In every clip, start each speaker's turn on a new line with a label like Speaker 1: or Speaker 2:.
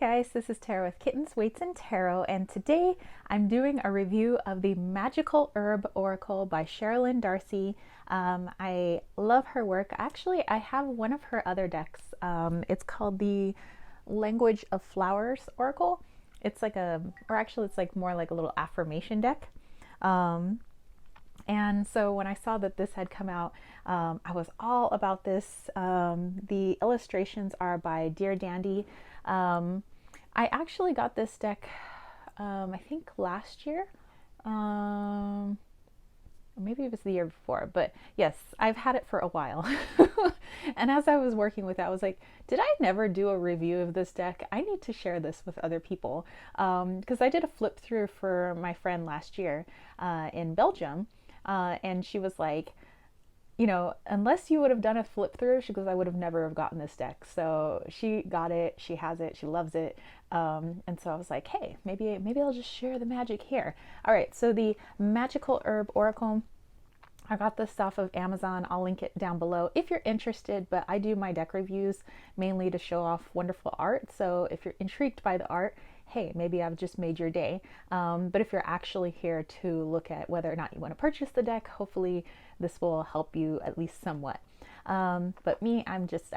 Speaker 1: Guys, this is Tarot with Kittens, Weights, and Tarot, and today I'm doing a review of the Magical Herb Oracle by Sherilyn Darcy. I love her work. Actually, I have one of her other decks. It's called the Language of Flowers Oracle. It's like it's like more like a little affirmation deck. And so when I saw that this had come out, I was all about this. The illustrations are by Dear Dandy. I actually got this deck, I think last year, or maybe it was the year before, but yes, I've had it for a while. And as I was working with it, I was like, did I never do a review of this deck? I need to share this with other people, because I did a flip through for my friend last year in Belgium, and she was like, you know, unless you would have done a flip through, she goes, I would have never have gotten this deck. So she got it, she has it, she loves it. And so I was like, hey, maybe I'll just share the magic here. All right, so the Magical Herb Oracle, I got this off of Amazon. I'll link it down below if you're interested, but I do my deck reviews mainly to show off wonderful art. So if you're intrigued by the art, hey, maybe I've just made your day. But if you're actually here to look at whether or not you want to purchase the deck, hopefully this will help you at least somewhat. But me, I just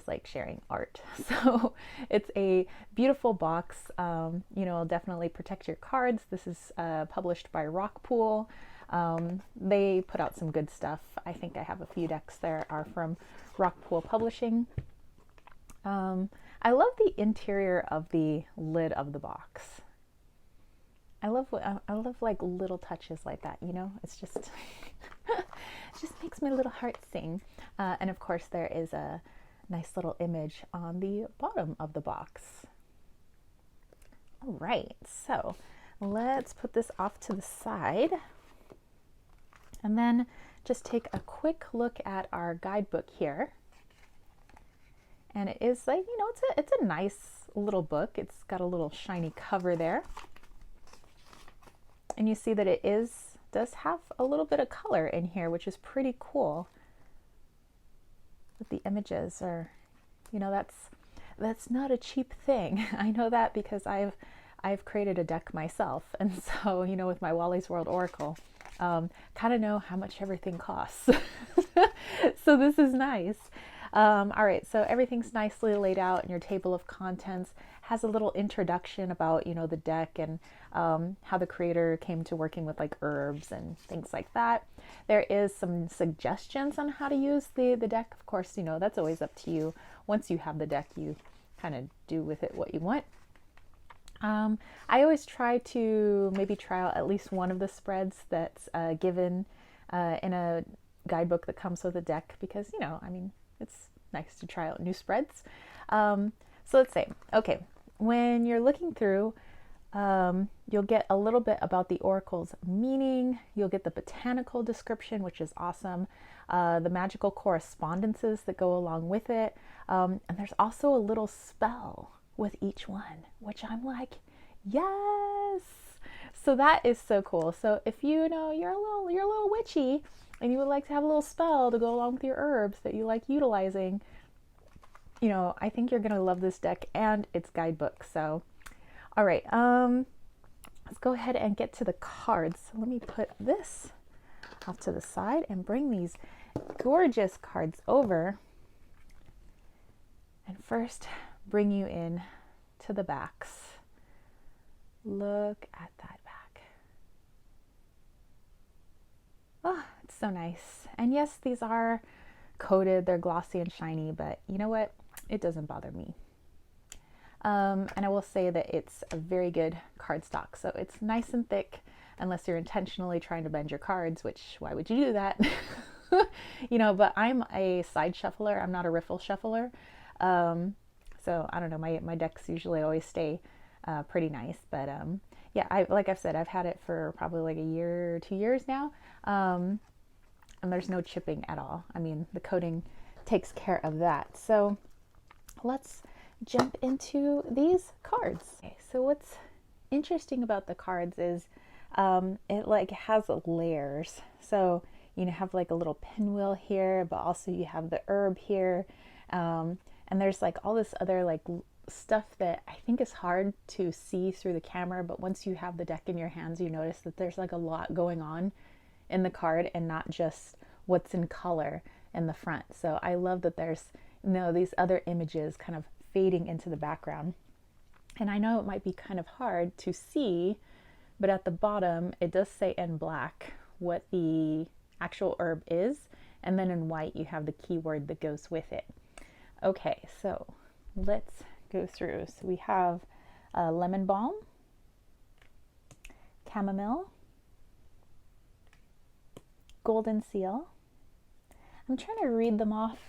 Speaker 1: like sharing art. So it's a beautiful box. You know, it'll definitely protect your cards. This is published by Rockpool. They put out some good stuff. I think I have a few decks there are from Rockpool Publishing. I love the interior of the lid of the box. I love like little touches like that, you know? It's just it just makes my little heart sing. And of course there is a nice little image on the bottom of the box. All right, so let's put this off to the side and then just take a quick look at our guidebook here. And it is like, you know, it's a nice little book. It's got a little shiny cover there. And you see that it does have a little bit of color in here, which is pretty cool. But the images are, you know, that's not a cheap thing. I know that because I've created a deck myself. And so, you know, with my Wally's World Oracle, kind of know how much everything costs. So this is nice. All right, so everything's nicely laid out in your table of contents. Has a little introduction about, you know, the deck and how the creator came to working with like herbs and things like that. There is some suggestions on how to use the deck. Of course, you know, that's always up to you. Once you have the deck, you kind of do with it what you want. I always try to maybe try out at least one of the spreads that's given in a guidebook that comes with a deck because, you know, I mean, it's nice to try out new spreads. So let's say, okay, when you're looking through, you'll get a little bit about the oracle's meaning. You'll get the botanical description, which is awesome. The magical correspondences that go along with it. And there's also a little spell with each one, which I'm like, yes. So that is so cool. So if you know you're a little witchy and you would like to have a little spell to go along with your herbs that you like utilizing, you know, I think you're going to love this deck and its guidebook. So, all right, let's go ahead and get to the cards. So let me put this off to the side and bring these gorgeous cards over. And first, bring you in to the backs. Look at that back. Oh, it's so nice. And yes, these are coated, they're glossy and shiny, but you know what? It doesn't bother me. And I will say that it's a very good cardstock. So it's nice and thick, unless you're intentionally trying to bend your cards, which why would you do that? You know, but I'm a side shuffler. I'm not a riffle shuffler. So I don't know, my decks usually always stay pretty nice. But yeah, like I've said, I've had it for probably like a year or 2 years now. And there's no chipping at all. I mean, the coating takes care of that. So let's jump into these cards. Okay, so what's interesting about the cards is it like has layers. So you know, have like a little pinwheel here, but also you have the herb here. And there's like all this other like stuff that I think is hard to see through the camera, but once you have the deck in your hands, you notice that there's like a lot going on in the card and not just what's in color in the front. So I love that there's, these other images kind of fading into the background. And I know it might be kind of hard to see, but at the bottom it does say in black what the actual herb is, and then in white you have the keyword that goes with it. Okay, so let's go through. So we have lemon balm, chamomile, golden seal. I'm trying to read them off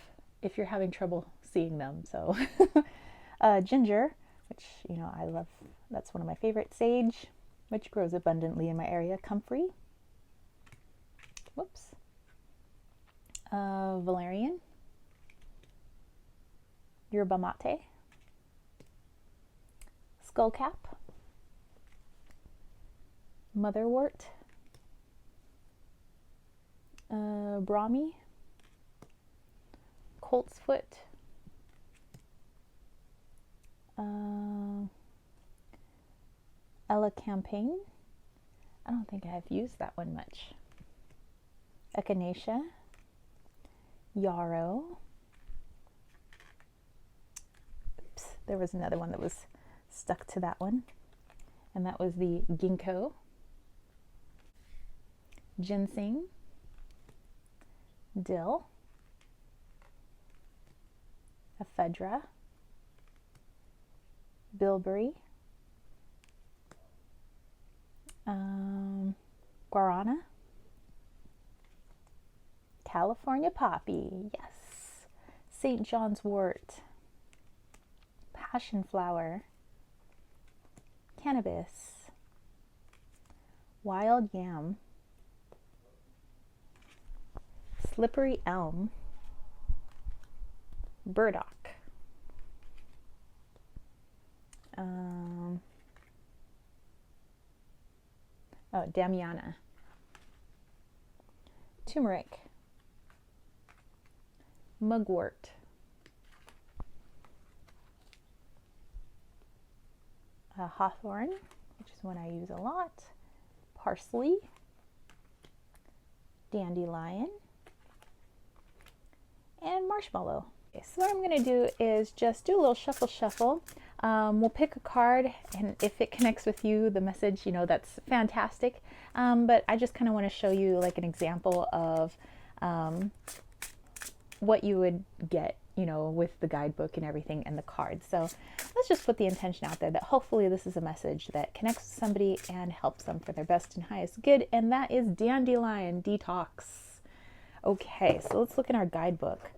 Speaker 1: if you're having trouble seeing them. So ginger, which I love, that's one of my favorite. Sage, which grows abundantly in my area. Comfrey, whoops, valerian, yerba mate, skullcap, motherwort, brahmi, colt's foot, elecampane. I don't think I've used that one much. Echinacea, yarrow. Oops, there was another one that was stuck to that one, and that was the ginkgo. Ginseng, dill, ephedra, bilberry, guarana, California poppy, yes, St. John's wort, passion flower, cannabis, wild yam, slippery elm, burdock, damiana, turmeric, mugwort, hawthorn, which is one I use a lot, parsley, dandelion, and marshmallow. Okay, so what I'm going to do is just do a little shuffle. We'll pick a card, and if it connects with you, the message, that's fantastic. But I just kind of want to show you like an example of what you would get, with the guidebook and everything and the cards. So let's just put the intention out there that hopefully this is a message that connects with somebody and helps them for their best and highest good. And that is Dandelion Detox. Okay, so let's look in our guidebook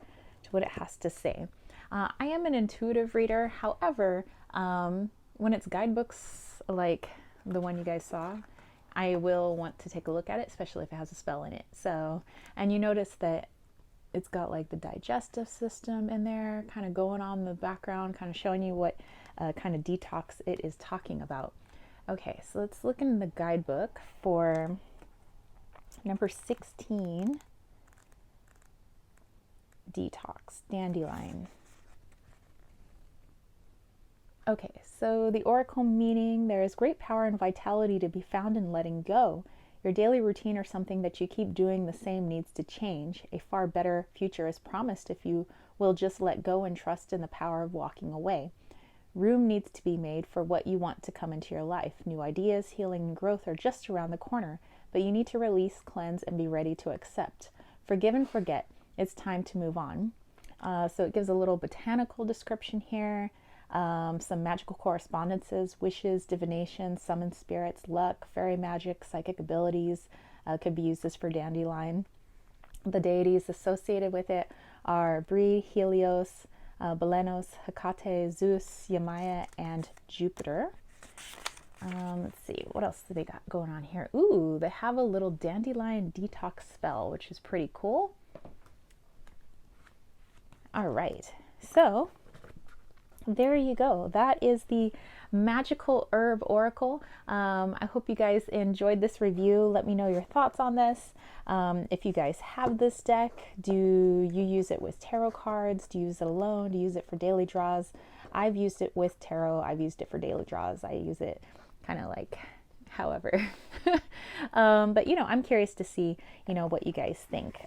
Speaker 1: to what it has to say. I am an intuitive reader. However, when it's guidebooks like the one you guys saw, I will want to take a look at it, especially if it has a spell in it. So, and you notice that it's got like the digestive system in there kind of going on in the background, kind of showing you what kind of detox it is talking about. Okay, so let's look in the guidebook for number 16, Detox Dandelion. Okay, so the oracle meaning: there is great power and vitality to be found in letting go. Your daily routine or something that you keep doing the same needs to change. A far better future is promised if you will just let go and trust in the power of walking away. Room needs to be made for what you want to come into your life. New ideas, healing, and growth are just around the corner, but you need to release, cleanse, and be ready to accept. Forgive and forget. It's time to move on. So it gives a little botanical description here. Some magical correspondences, wishes, divination, summon spirits, luck, fairy magic, psychic abilities could be used as for dandelion. The deities associated with it are Bree, Helios, Belenos, Hecate, Zeus, Yamaya, and Jupiter. Let's see, what else do they got going on here? Ooh, they have a little dandelion detox spell, which is pretty cool. All right, so there you go. That is the Magickal Herb Oracle. I hope you guys enjoyed this review. Let me know your thoughts on this. If you guys have this deck, do you use it with tarot cards? Do you use it alone? Do you use it for daily draws? I've used it with tarot. I've used it for daily draws. I use it kind of like however. But you know, I'm curious to see, you know, what you guys think.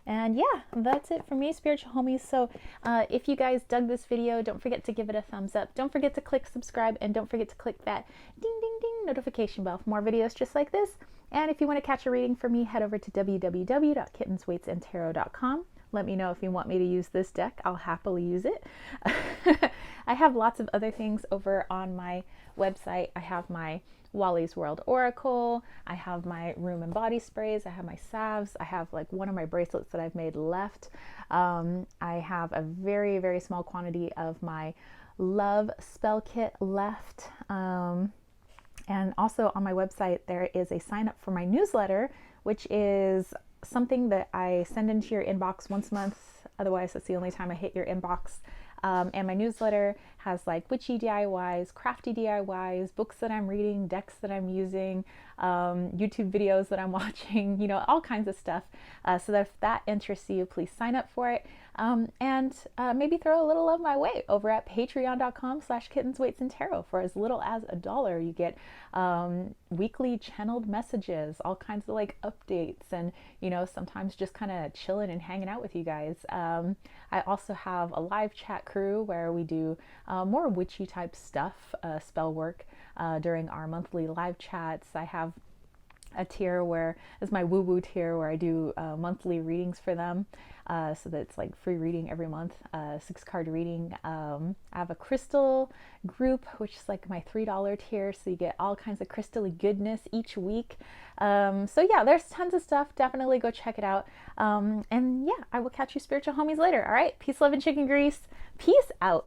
Speaker 1: And yeah, that's it for me, spiritual homies. So if you guys dug this video, don't forget to give it a thumbs up. Don't forget to click subscribe, and don't forget to click that ding ding ding notification bell for more videos just like this. And if you want to catch a reading from me, head over to www.kittenswaitsandtarot.com. Let me know if you want me to use this deck. I'll happily use it. I have lots of other things over on my website. I have my Wally's World Oracle. I have my room and body sprays. I have my salves. I have like one of my bracelets that I've made left. I have a very, very small quantity of my love spell kit left. And also on my website, there is a sign up for my newsletter, which is something that I send into your inbox once a month. Otherwise, that's the only time I hit your inbox. And my newsletter has like witchy DIYs, crafty DIYs, books that I'm reading, decks that I'm using, YouTube videos that I'm watching, you know, all kinds of stuff. So that if that interests you, please sign up for it. And maybe throw a little of my way over at patreon.com/kittenswaitsandtarot. For as little as $1, you get weekly channeled messages, all kinds of like updates, and you know, sometimes just kind of chilling and hanging out with you guys. I also have a live chat crew where we do more witchy type stuff, spell work during our monthly live chats. I have a tier where is my woo-woo tier where I do monthly readings for them, so that it's like free reading every month, 6-card reading. I have a crystal group, which is like my $3 tier, so you get all kinds of crystal-y goodness each week. So yeah, there's tons of stuff. Definitely go check it out. And yeah, I will catch you spiritual homies later. All right, peace, love, and chicken grease. Peace out.